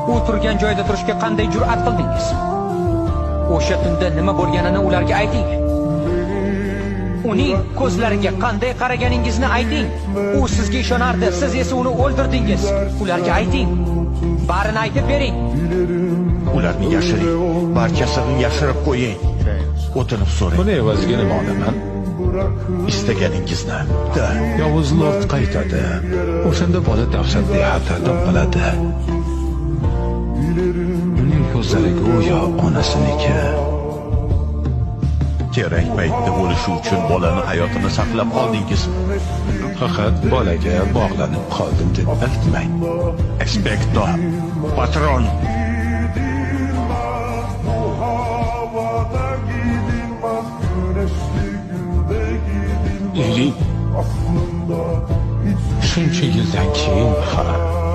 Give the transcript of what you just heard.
U turgan joyda turishga qanday jur'at qildingiz? O'sha tunda nima bo'lganini ularga ayting. Uning ko'zlariga qanday qaraganingizni ayting. U sizga ishonardi, siz esa uni o'ldirdingiz. Ularga ayting. Barini aytib bering. Ularni yashiring. Barchasini yashirib qo'ying. O'tinib so'rang. Buni evaziga nima olaman? Istaganingizni. Yovuz lord qaytadi. O'shanda bola dahshatli xatarda qoladi. Uning ko'zlari go'yo onasiniki. Kerak paytda bo'lishi uchun bolani hayotini saqlab qoldingiz. Faqat bolaga bog'lanib qoldim deb aytmang. Inspektor, patron. Eling. Shuncha yildan keyin ham